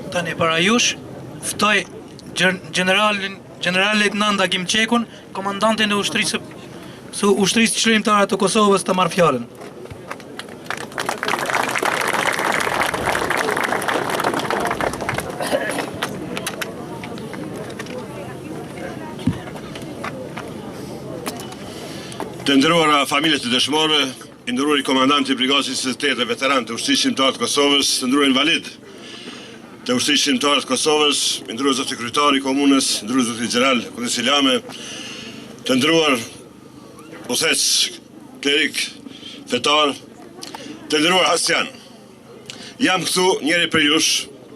Tani para jush, ftoj General Lejtnant Agim Qekun, komandantin e ushtrisë çlirimtare të Kosovës të marrë fjalën. Të nderuara familjet e dëshmorëve, i nderuari komandanti i Brigadës 28 dhe veteran të Ushtrisë Shqiptare të Kosovës, të nderuar invalid të Ushtrisë Shqiptare të Kosovës, i nderuar zoti kryetari i komunës, i nderuar zoti general Kondesi Lame, të nderuar udhëheq, klerik, fetar, të nderuar Hasjan. Jam këtu njëri për jush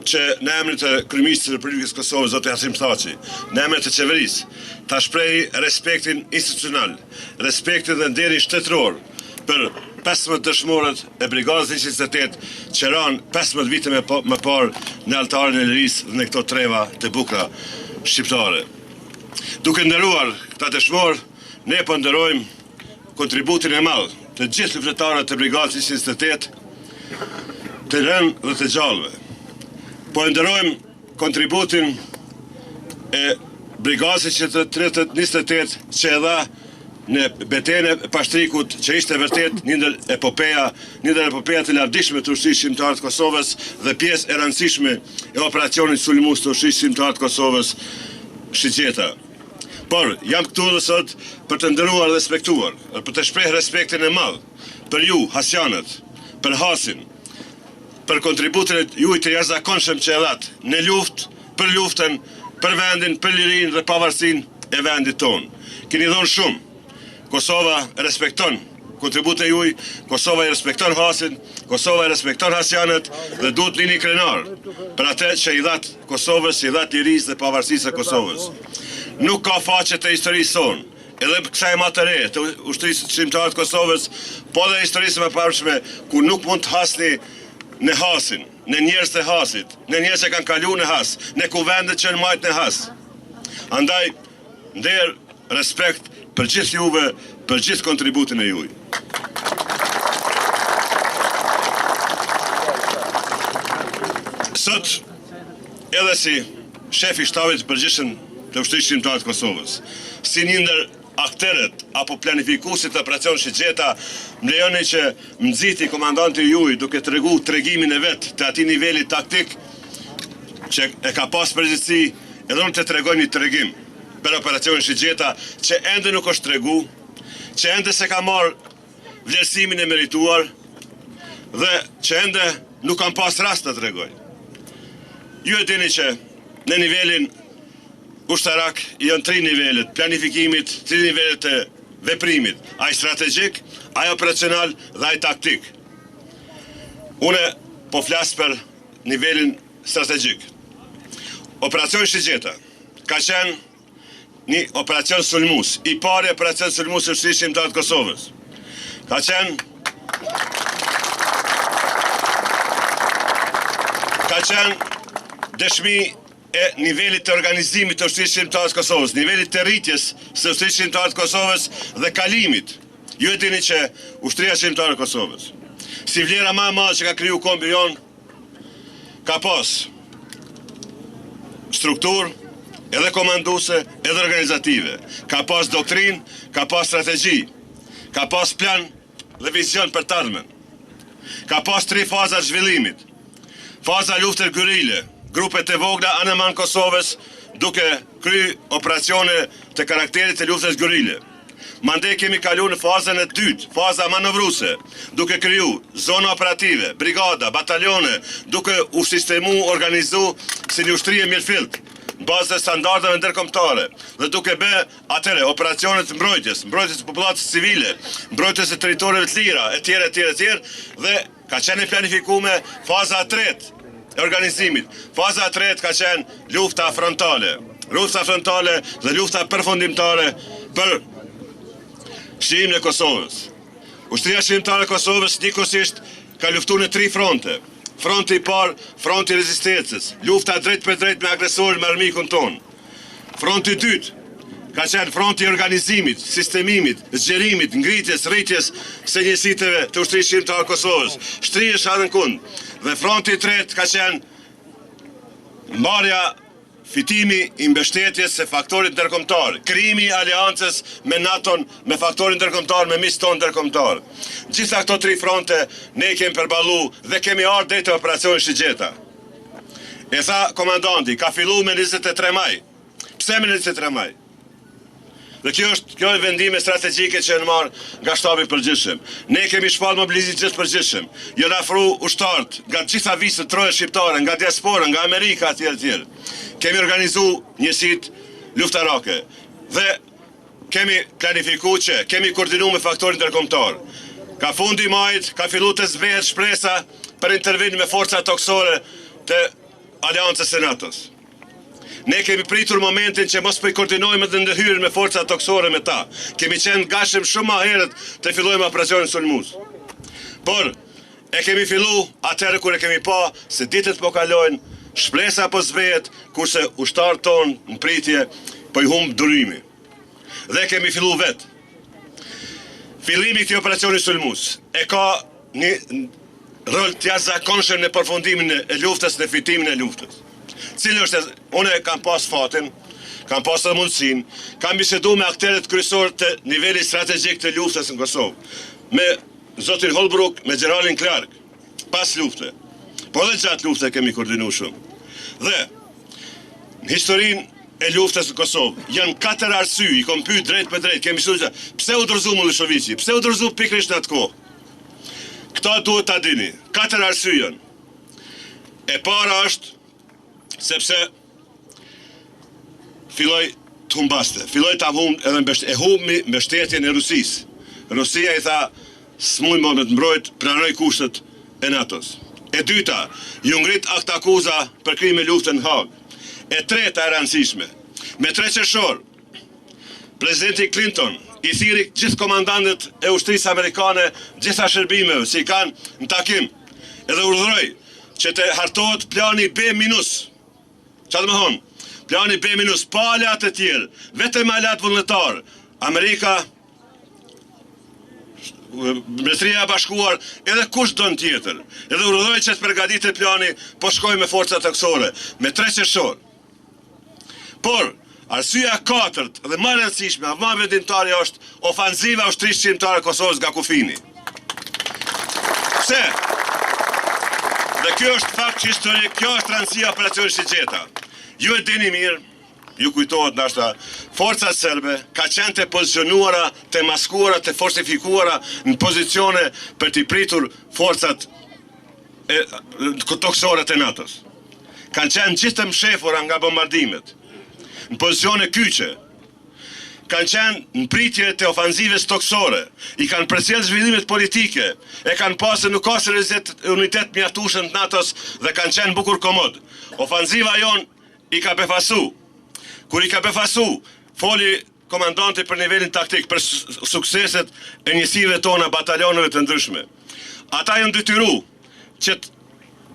që në emrin të kryeministit të Republikës Kosovës, zoti Hasim Thaçi, në emrin të qeverisë, ta shprehi respektin institucional, respektin dhe nderin shtetëror për 15 dëshmorët e Brigadës 28 që ranë 15 vite më parë në altarin e lirisë dhe në këto treva të bukura shqiptare. Duke nderuar këta dëshmorë, ne po nderojmë kontributin e madh të gjithë luftëtarëve të Brigadës 28, të rënë dhe të gjallëve. Po nderojmë kontributin e Brigadës 28 që e dha në betejën e Pashtrikut, që ishte vërtet një ndër epopeja të lavdishme të Ushtrisë Shqiptare të Kosovës dhe pjesë e rëndësishme e operacionit sulmues të Ushtrisë Shqiptare të Kosovës, Shigjeta. Por jam këtu dhe sot për të nderuar dhe respektuar, për të shprehur respektin e madh për ju, Hasjanët, për Hasin, për kontributin e juaj të jashtëzakonshëm që e dhat në luftë, për luftën, për vendin, për lirinë dhe pavarësinë e vendit tonë. Keni dhënë shumë. Kosova respekton kontributin e juaj, Kosova i respekton Hasin, Kosova i respekton Hasjanët dhe duhet lini krenar për atë që i dhat Kosovës, i dhat lirisë dhe pavarësisë së Kosovës. Nuk ka faqe të historisë sonë, edhe kësaj më të re të Ushtrisë Shqiptare të Kosovës, po dhe historisë më parshme ku nuk mund të hasni në Hasin, në njerëz të Hasit, në njerëz që kanë kaluar në Has, në kuvendet që në majtë në Has. Andaj, nder, respekt për gjithë juve, për gjithë kontributin e juaj. Sot, edhe si shefi shtabit të përgjithshëm të Ushtrisë Shqiptare të Kosovës, si një ndër aktorët apo planifikuesit të operacionit Shigjeta, më lejoni që më nxiti komandanti juaj duke treguar tregimin e vet të atij niveli taktik që e ka pas përgjegjësi, edhe unë të tregoj një tregim për operacionin Shigjeta që ende nuk është tregu, që ende se ka marrë vlerësimin e merituar dhe që ende nuk kam pas rast të tregoj. Ju e dini që në nivelin ushtarak janë 3 nivelet, planifikimit, 3 nivelet të veprimit, ai strategjik, ai operacional dhe ai taktik. Une po flas për nivelin strategjik. Operacioni Shigjeta ka qenë një operacion sulmues, i pari operacion sulmues i Ushtrisë Shqiptare të Kosovës. Ka qenë dëshmi e nivelit të organizimit të Ushtrisë Shqiptare të Kosovës, nivelit të rritjes së Ushtrisë Shqiptare të Kosovës dhe kalimit. Ju e dini që Ushtria Shqiptare të Kosovës, si vlera më e madhe që ka kriju kombi jon, ka pas strukturë, edhe komanduese, edhe organizative. Ka pas doktrin, ka pas strategji, ka pas plan dhe vizion për të ardhmen. Ka pas 3 faza të zhvillimit. Faza luftës guerile, grupet e vogla anë Kosovës duke kry operacione të karakterit të luftës guerile. Mandej kemi kalu në fazën e dytë, faza manovruese, duke kriju zona operative, brigada, batalione, duke u sistemu, organizu si një ushtri e mirëfillt, bazë të standardeve ndërkombëtare dhe duke bë atëre operacionet mbrojtjes të popullatës civile, mbrojtjes të territoreve të lira, etj. Dhe ka qenë planifikuar faza e tretë e organizimit. Faza e tretë ka qenë lufta frontale. Lufta frontale dhe lufta përfundimtare për shqimin e Kosovës. Ushtria Shqiptare e Kosovës njëkohësisht ka luftuar në 3 fronte. Fronti i parë, fronti i rezistencës, lufta drejt për drejt me agresorin me armikun ton. Fronti i dytë ka qenë fronti i organizimit, sistemimit, zgjerimit, ngritjes, rritjes së njësiteve të Ushtrisë Shqiptare të Kosovës. Shtrihesh atë në kund. Dhe fronti i tretë ka qenë mbarja fitimi i mbështetjes se faktorit ndërkombëtar, krijimi i aleancës me NATO-n, me faktorin ndërkombëtar, me miston ndërkombëtar. Gjitha këto tri fronte ne kemi përballu dhe kemi ardhur deri te operacioni Shigjeta. E tha komandanti, ka filluar me 23 maj. Pse me 23 maj? Dhe kjo e vendime strategjike që në marë nga shtabi përgjithshëm. Ne kemi shpall mobilizim gjithë përgjithshëm. Janë afru ushtarët nga gjitha visët troje shqiptare, nga diaspora, nga Amerika etj. Kemi organizu njësit luftarake dhe kemi planifikuar që kemi koordinu me faktorin ndërkombëtar. Ka fundi majit, ka fillu të zbehet shpresa për intervenim me forca toksore të Aleancës së NATO-s. Ne kemi pritur momentin që mos po i koordinojmë dhe ndërhyrjen me forca toksore me ta. Kemi qenë gashëm shumë më herët të fillojmë operacionin sulmues. Por e kemi fillu atëherë kur e kemi pa se ditët po kalojnë, shpresa po zbehet, kurse ushtarët tonë në pritje po i humb durimi. Dhe kemi fillu vetë. Fillimi i këtij operacioni sulmues e ka një rol të jashtëzakonshëm në përfundimin e luftës, në fitimin e luftës. Cili është, unë kam pas fatin, kam pas të mundësin, kam bisedu me akterët kryesor të nivellit strategjik të luftës në Kosovë, me zotin Holbrooke, me generalin Clark, pas lufte. Po dhe gjatë lufte kemi koordinu shumë. Dhe, në historin e luftës në Kosovë, janë 4 arsye, i kom pyet drejt për drejt, kemi thënë, pse u dorëzu Miloševići, pse u dorëzu pikërisht në atë kohë? Këta duhet ta dini, 4 arsye janë. E para është sepse filloi të humbaste, filloi ta humb edhe humbi mbështetjen e Rusisë. Rusia i tha, s'muj më me të mbrojt, pranoj kushtet e NATO-s. E dyta, ju ngrit akt akuza për krime luftën në Hag. E treta e rëndësishme, me 3 qershor, presidenti Clinton i thiri gjithë komandantët e ushtrisë amerikane, gjitha shërbimeve, si kanë në takim, edhe urdhëroi që të hartohet plani B-. Çfarë do të thonë? Plani B-, pa aleat e tjerë, vetëm aleat vullnetar. Amerika, Mbretëria e Bashkuar, edhe kush don tjetër. Edhe urdhëroi që të përgatitet plani, po shkoi me forca toksore, me 3 qershor. Por arsyeja e katërt dhe më e rëndësishme, më vendimtare është ofanziva e ushtrisë shqiptare Kosovës nga kufini. Pse? Dhe kjo është fakt historik, kjo është rëndësia e operacionit Shigjeta. Ju e dini mirë, ju kujtohet ndoshta, forcat serbe ka qenë të pozicionuara, të maskuara, të fortifikuara në pozicione për t'i pritur forcat toksore të NATO-s. Kanë qenë gjithë të mshefura nga bombardimet, në pozicione kyçe. Kanë qenë në pritje të ofanzives toksore, i kanë përcjell zhvillimet politike, e kanë pasur nuk ka unitet mjaftueshëm të NATO-s dhe kanë qenë bukur komod. Ofanziva jon i ka befasu. Kur i ka befasu, foli komandanti për nivelin taktik, për sukseset e njësive tona, batalioneve të ndryshme. Ata janë detyru që të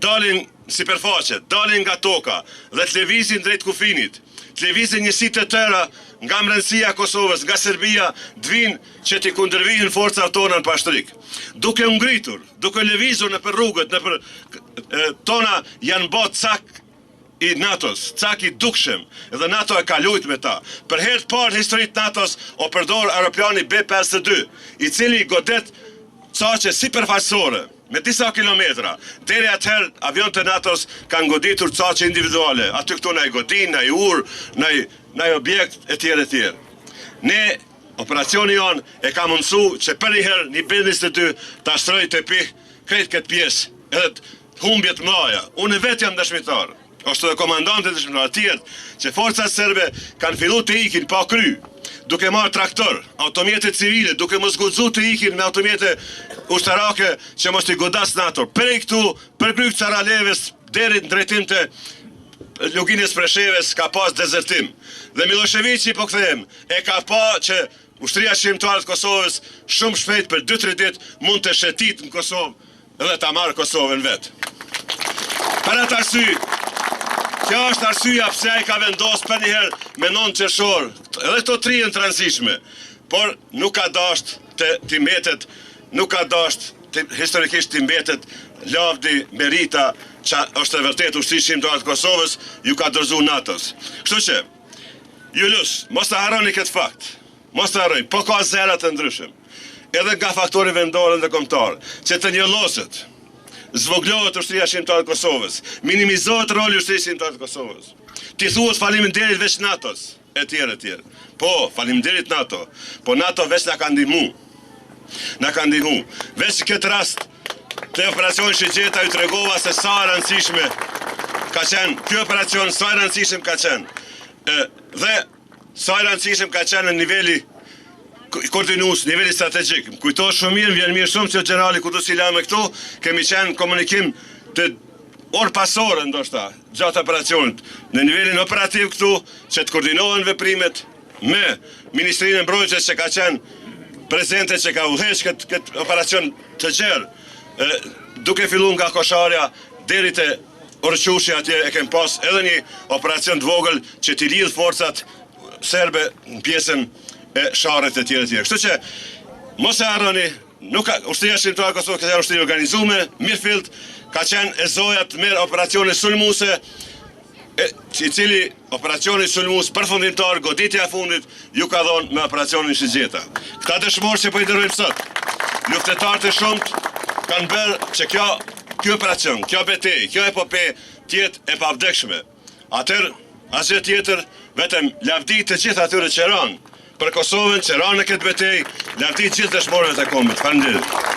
dalin sipërfaqe, dalin nga toka dhe të lëvizin drejt kufinit, të lëvizin njësi të tëra nga mbrëmësia e Kosovës, nga Serbia, të vinë që t'i kundërvijnë forcat tona në pashtrik. Duke u ngritur, duke lëvizur në për rrugët, në për tona janë bë cak i NATO-s, cak i dukshëm, edhe NATO e ka lujt me ta. Për herë të parë në historitë të NATO-s o përdor aeroplani B-52, i cili godet caqe sipërfaqësore, me disa kilometra. Deri atëherë avion të NATO-s kanë goditur caqe individuale, aty këtu në i godin, në i ur, në i objekt, etj. Ne, operacioni jonë e ka mundësu që për njëherë një B-22 të ashtroj të pi krejt këtë pjesë, edhe të humbjet mlaja. Unë vetë jam dëshmitar, është dhe komandantët dëshmitar tjertë, që forcat serbe kanë fillu të ikin pa kry, duke marrë traktor, automjete civile, duke mos guxu të ikin me automjete ushtarake që mos t'i godas NATO. Prej këtu, për kryq Saraleves, deri në drejtim të luginës Presheves ka pas dezertim. Dhe Miloševići, po kthehem, e ka pa që ushtria shqiptare të Kosovës shumë shpejt për 2-3 ditë mund të shetit në Kosovë dhe ta marrë Kosovën vetë. Për atë arsye, kjo është arsyeja pse ai ka vendosur për një herë me 9 qershor, edhe këto 3 janë të rëndësishme, por nuk ka dashur të mbetet, nuk ka dashur historikisht të mbetet lavdi, merita, që është e vërtet ushtrisë shqiptare të Kosovës, ju ka dorëzuar NATO-s. Kështu që, ju lusë, mos të harroni këtë fakt. Mos të harroni, po ka zera të ndryshëm. Edhe nga faktori vendor dhe kombëtar, që të njolloset, zvoglohet ushtria shqiptare të Kosovës, minimizohet roli i ushtrisë shqiptare të Kosovës. Ti thuhet faleminderit veç NATO-s, etj. Po, faleminderit NATO, po NATO veç na ka ndihmu. Na ka ndihmu. Veç këtë rast të operacioni Shigjeta ju tregova se sa e rëndësishme ka qenë, ky operacion sa e rëndësishëm ka qenë. Dhe sa e rëndësishëm ka qenë në niveli koordinues, niveli strategjik. Më kujtohet shumë mirë, vjen mirë shumë që generali Kudusi la me këtu, kemi qenë komunikim të orë pasore ndoshta gjatë operacionit në nivelin operativ këtu, që të koordinohen veprimet me Ministrinë e Mbrojtjes që ka qenë prezente, që ka udhëheq këtë operacion të gjerë, duke filluar nga Kosharja deri te Orçushi, atje e kem pas edhe një operacion të vogël që t'i lidh forcat serbe në pjesën e sharrit e tjera. Kështu që mos e harroni, ushtria shqiptare e Kosovës ka qenë ushtri organizuar, mirëfillt, ka qenë e zojat merr operacione sulmuese, i cili operacioni sulmues përfundimtar, goditja e fundit, ju ka dhënë me operacionin Shigjeta. Këta dëshmorë që po i nderojmë sot, luftëtarët e shumt kanë bërë që kjo operacion, kjo betejë, kjo epope tjetë e pavdekshme. Atër, asgjë tjetër, vetëm lavdi të gjithë atyre që ranë për Kosovën, që ranë në këtë betejë, lavdi të gjithë dëshmorëve të kombit. Faleminderit.